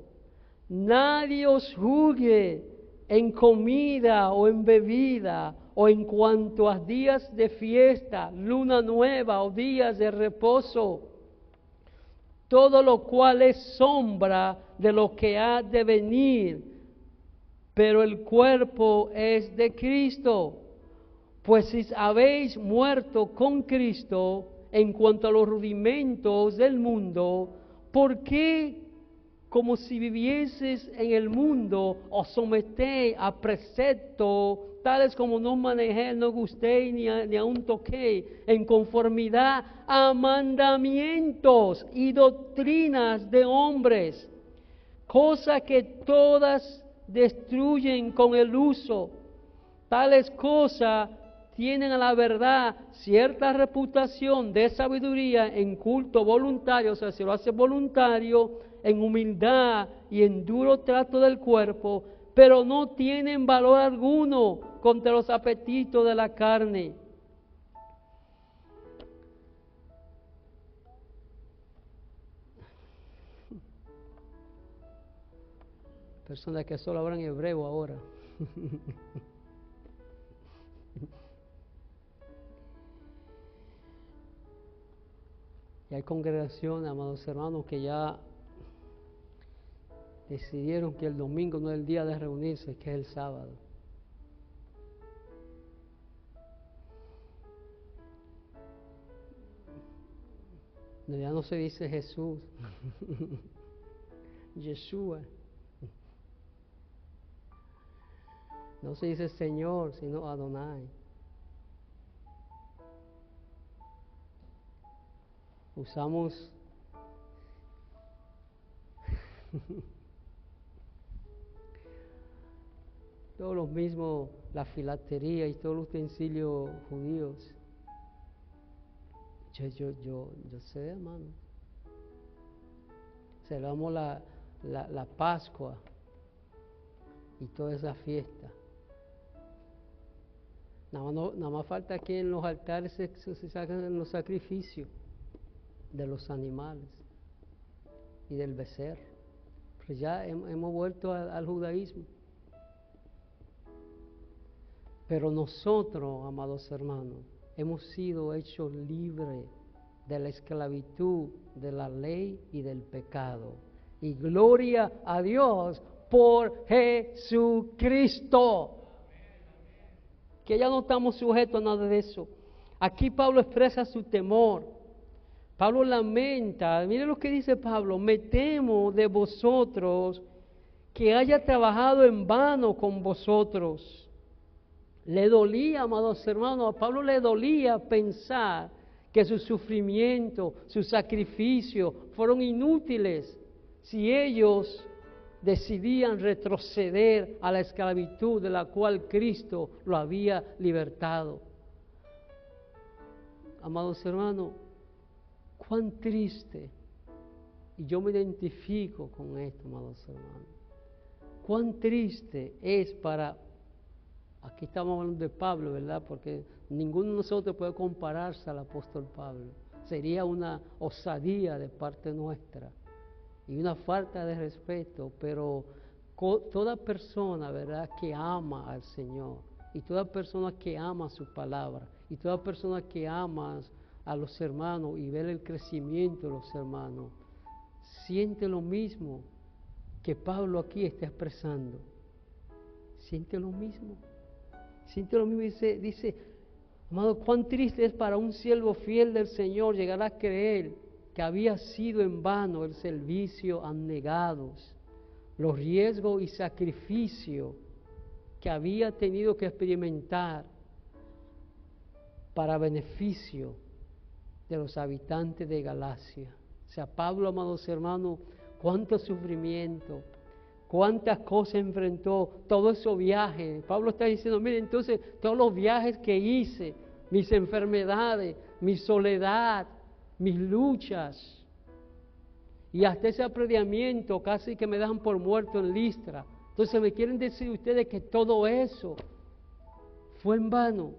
nadie os juzgue en comida o en bebida, o en cuanto a días de fiesta, luna nueva o días de reposo, todo lo cual es sombra de lo que ha de venir, pero el cuerpo es de Cristo. Pues si habéis muerto con Cristo en cuanto a los rudimentos del mundo, ¿por qué, como si vivieses en el mundo, os sometéis a preceptos tales como no manejéis, no gustéis ni aun toquéis, en conformidad a mandamientos y doctrinas de hombres, cosas que todas destruyen con el uso? Tales cosas tienen a la verdad cierta reputación de sabiduría en culto voluntario, o sea, si lo hace voluntario, en humildad y en duro trato del cuerpo, pero no tienen valor alguno contra los apetitos de la carne. Personas que solo hablan hebreo ahora. Y hay congregaciones, amados hermanos, que ya decidieron que el domingo no es el día de reunirse, que es el sábado. Ya no se dice Jesús, Yeshua. No se dice Señor, sino Adonai. Usamos todos los mismos, la filatería y todos los utensilios judíos. Yo sé, hermano. Celebramos la Pascua y toda esa fiesta. Nada más falta que en los altares se sacan los sacrificios de los animales y del becerro. Pues ya hemos vuelto al judaísmo. Pero nosotros, amados hermanos, hemos sido hechos libres de la esclavitud, de la ley y del pecado. Y gloria a Dios por Jesucristo. Que ya no estamos sujetos a nada de eso. Aquí Pablo expresa su temor. Pablo lamenta, mire lo que dice Pablo: me temo de vosotros que haya trabajado en vano con vosotros. Le dolía, amados hermanos, a Pablo le dolía pensar que su sufrimiento, su sacrificio fueron inútiles si ellos decidían retroceder a la esclavitud de la cual Cristo lo había libertado. Amados hermanos, cuán triste, y yo me identifico con esto, amados hermanos, cuán triste es aquí estamos hablando de Pablo, ¿verdad? Porque ninguno de nosotros puede compararse al apóstol Pablo. Sería una osadía de parte nuestra y una falta de respeto, pero toda persona, ¿verdad?, que ama al Señor, y toda persona que ama su palabra, y toda persona que ama a los hermanos y ver el crecimiento de los hermanos, siente lo mismo que Pablo aquí está expresando. Siente lo mismo. Siente lo mismo y dice, amado, cuán triste es para un siervo fiel del Señor llegar a creer que había sido en vano el servicio abnegados, los riesgos y sacrificios que había tenido que experimentar para beneficio de los habitantes de Galacia. O sea, Pablo, amados hermanos, cuánto sufrimiento, cuántas cosas enfrentó, todos esos viajes. Pablo está diciendo, mire, entonces, todos los viajes que hice, mis enfermedades, mi soledad, mis luchas, y hasta ese aprediamiento casi que me dejan por muerto en Listra. Entonces me quieren decir ustedes que todo eso fue en vano.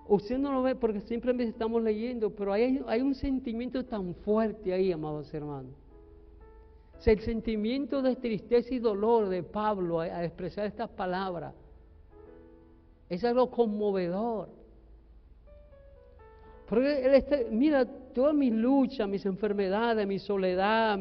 Usted no lo ve porque siempre estamos leyendo, pero hay un sentimiento tan fuerte ahí, amados hermanos. O sea, el sentimiento de tristeza y dolor de Pablo a expresar estas palabras es algo conmovedor. Porque él está, mira, todas mis luchas, mis enfermedades, mi soledad,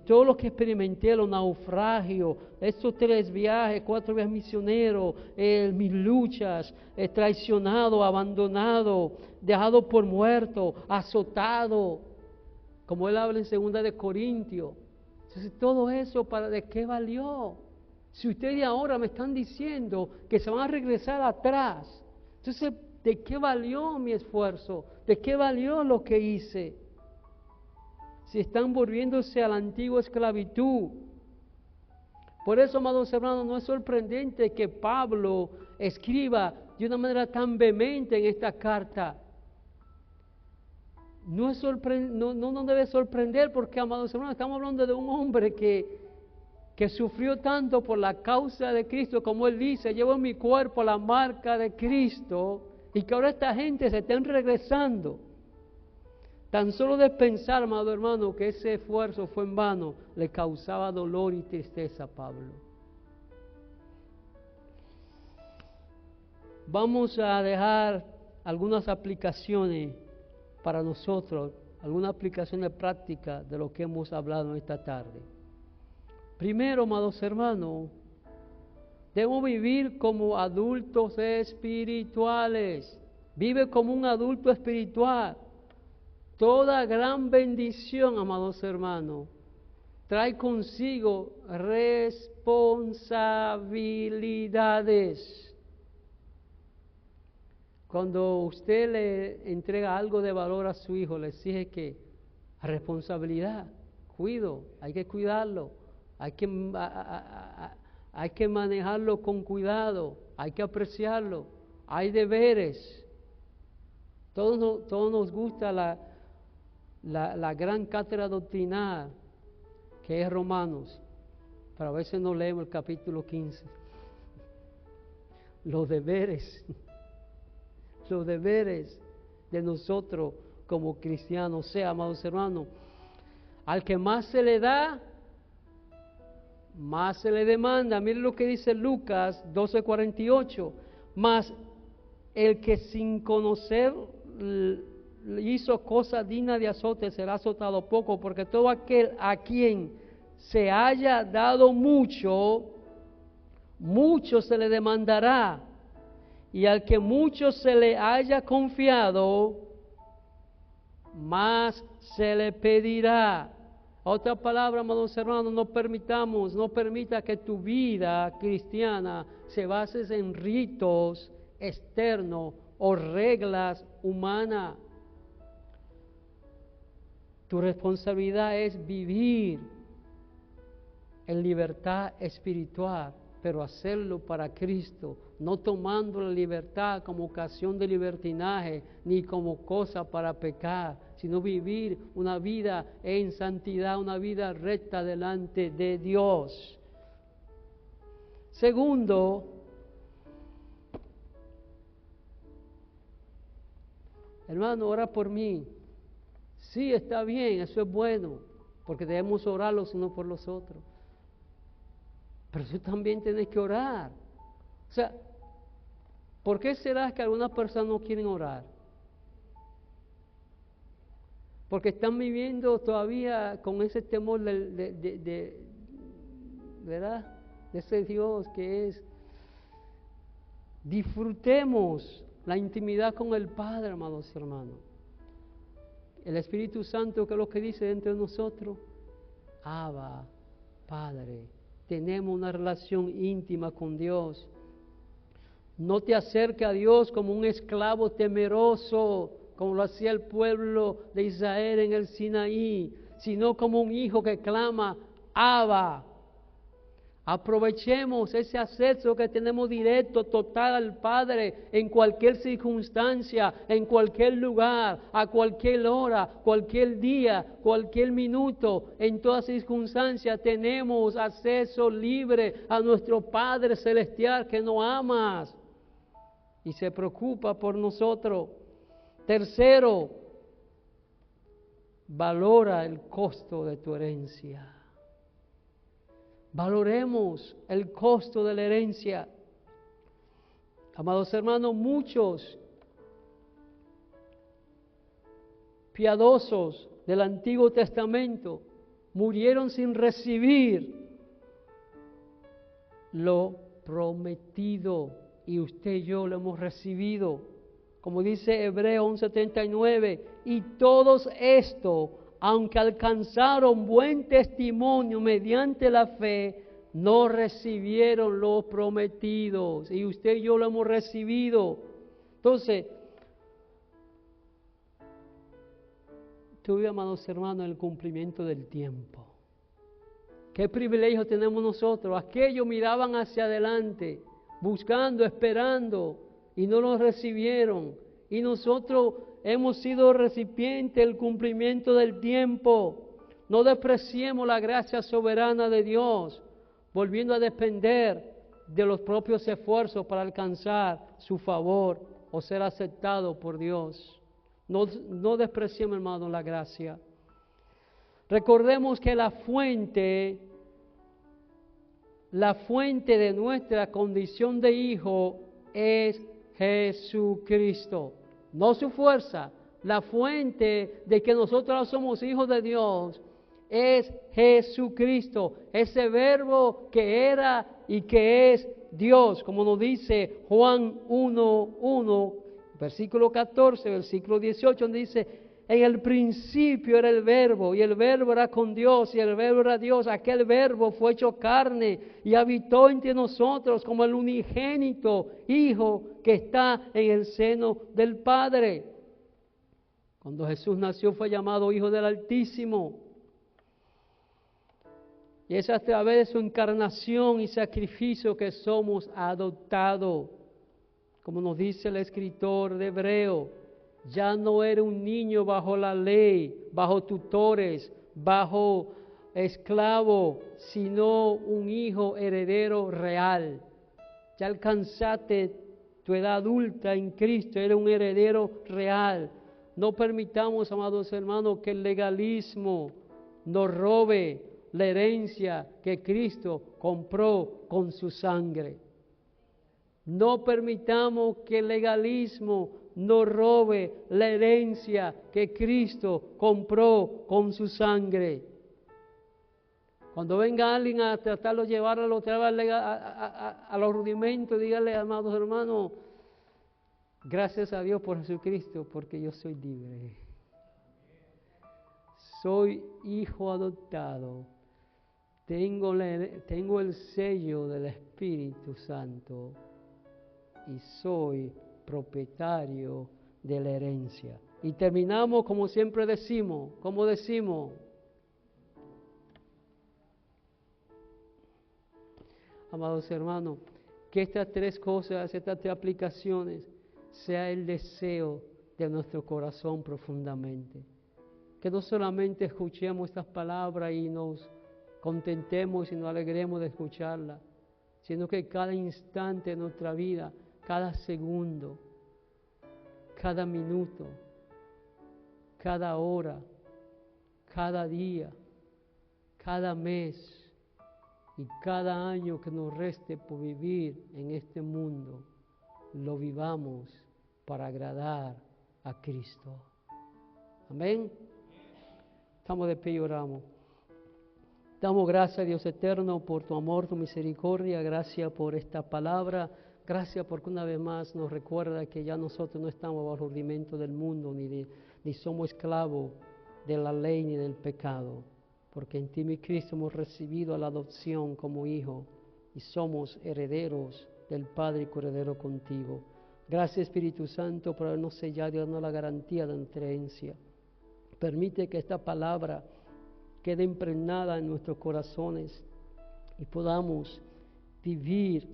todo lo que experimenté, los naufragios, estos 3 viajes, 4 viajes misioneros, mis luchas, traicionado, abandonado, dejado por muerto, azotado, como él habla en 2 de Corintios. Entonces, todo eso, ¿de qué valió? Si ustedes ahora me están diciendo que se van a regresar atrás, entonces, ¿de qué valió mi esfuerzo? ¿De qué valió lo que hice? Si están volviéndose a la antigua esclavitud. Por eso, amados hermanos, no es sorprendente que Pablo escriba de una manera tan vehemente en esta carta. No nos debe sorprender porque, amados hermanos, estamos hablando de un hombre que sufrió tanto por la causa de Cristo, como él dice, llevo en mi cuerpo la marca de Cristo, y que ahora esta gente se estén regresando. Tan solo de pensar, amado hermano, que ese esfuerzo fue en vano, le causaba dolor y tristeza a Pablo. Vamos a dejar algunas aplicaciones para nosotros, algunas aplicaciones prácticas de lo que hemos hablado esta tarde. Primero, amados hermanos, debemos vivir como adultos espirituales. Vive como un adulto espiritual. Toda gran bendición, amados hermanos, trae consigo responsabilidades. Cuando usted le entrega algo de valor a su hijo, le exige que responsabilidad, cuido, hay que cuidarlo, hay que manejarlo con cuidado, hay que apreciarlo, hay deberes. Todos nos gusta la gran cátedra doctrinal que es Romanos, pero a veces no leemos el capítulo 15. Los deberes de nosotros como cristianos. O sea, amados hermanos, al que más se le da, más se le demanda. Miren lo que dice Lucas 12:48. Mas el que sin conocer hizo cosa digna de azote será azotado poco, porque todo aquel a quien se haya dado mucho, mucho se le demandará, y al que mucho se le haya confiado, más se le pedirá. Otra palabra, amados hermanos, no permita que tu vida cristiana se base en ritos externos o reglas humanas. Tu responsabilidad es vivir en libertad espiritual, pero hacerlo para Cristo, no tomando la libertad como ocasión de libertinaje, ni como cosa para pecar, sino vivir una vida en santidad, una vida recta delante de Dios. Segundo, hermano, ora por mí. Sí, está bien, eso es bueno, porque debemos orar los unos por los otros. Pero tú también tienes que orar. O sea, ¿por qué será que algunas personas no quieren orar? Porque están viviendo todavía con ese temor ¿verdad? De ese Dios que es. Disfrutemos la intimidad con el Padre, amados hermanos. El Espíritu Santo, que es lo que dice dentro de nosotros, Abba, Padre. Tenemos una relación íntima con Dios. No te acerques a Dios como un esclavo temeroso, como lo hacía el pueblo de Israel en el Sinaí, sino como un hijo que clama, Abba. Aprovechemos ese acceso que tenemos directo, total al Padre, en cualquier circunstancia, en cualquier lugar, a cualquier hora, cualquier día, cualquier minuto, en toda circunstancia tenemos acceso libre a nuestro Padre Celestial que nos ama y se preocupa por nosotros. Tercero, valora el costo de tu herencia. Valoremos el costo de la herencia. Amados hermanos, muchos piadosos del Antiguo Testamento murieron sin recibir lo prometido, y usted y yo lo hemos recibido. Como dice Hebreos 11:79, y todos estos, aunque alcanzaron buen testimonio mediante la fe, no recibieron los prometidos. Y usted y yo lo hemos recibido. Entonces, tuve, amados hermanos, el cumplimiento del tiempo. ¿Qué privilegio tenemos nosotros? Aquellos miraban hacia adelante, buscando, esperando, y no los recibieron. Y nosotros hemos sido recipientes del cumplimiento del tiempo. No despreciemos la gracia soberana de Dios, volviendo a depender de los propios esfuerzos para alcanzar su favor o ser aceptado por Dios. No despreciemos, hermano, la gracia. Recordemos que la fuente de nuestra condición de hijo es Jesucristo. No su fuerza. La fuente de que nosotros somos hijos de Dios es Jesucristo, ese verbo que era y que es Dios, como nos dice Juan 1:1, versículo 14, versículo 18, donde dice: en el principio era el verbo, y el verbo era con Dios, y el verbo era Dios. Aquel verbo fue hecho carne y habitó entre nosotros como el unigénito Hijo que está en el seno del Padre. Cuando Jesús nació fue llamado Hijo del Altísimo. Y es a través de su encarnación y sacrificio que somos adoptados. Como nos dice el escritor de Hebreo, ya no era un niño bajo la ley, bajo tutores, bajo esclavo, sino un hijo heredero real. Ya alcanzaste tu edad adulta en Cristo, eres un heredero real. No permitamos, amados hermanos, que el legalismo nos robe la herencia que Cristo compró con su sangre. No permitamos que el legalismo nos robe la herencia que Cristo compró con su sangre. Cuando venga alguien a tratarlo de llevarlo otra vez a los rudimentos, dígale, amados hermanos, gracias a Dios por Jesucristo, porque yo soy libre. Soy hijo adoptado. Tengo el sello del Espíritu Santo y soy propietario de la herencia. Y terminamos como siempre decimos, como decimos. Amados hermanos, que estas tres cosas, estas tres aplicaciones, sea el deseo de nuestro corazón profundamente. Que no solamente escuchemos estas palabras y nos contentemos y nos alegremos de escucharlas, sino que cada instante de nuestra vida, cada segundo, cada minuto, cada hora, cada día, cada mes y cada año que nos reste por vivir en este mundo, lo vivamos para agradar a Cristo. Amén. Estamos de pie y oramos. Damos gracias, Dios eterno, por tu amor, tu misericordia. Gracias por esta palabra. Gracias porque una vez más nos recuerda que ya nosotros no estamos bajo el rudimento del mundo, ni somos esclavos de la ley ni del pecado. Porque en ti, mi Cristo, hemos recibido la adopción como hijo y somos herederos del Padre y coheredero contigo. Gracias, Espíritu Santo, por habernos sellado y darnos la garantía de nuestra herencia. Permite que esta palabra quede impregnada en nuestros corazones y podamos vivir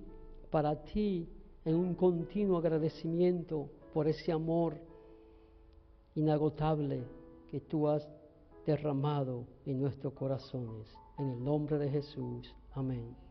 para ti en un continuo agradecimiento por ese amor inagotable que tú has derramado en nuestros corazones. En el nombre de Jesús. Amén.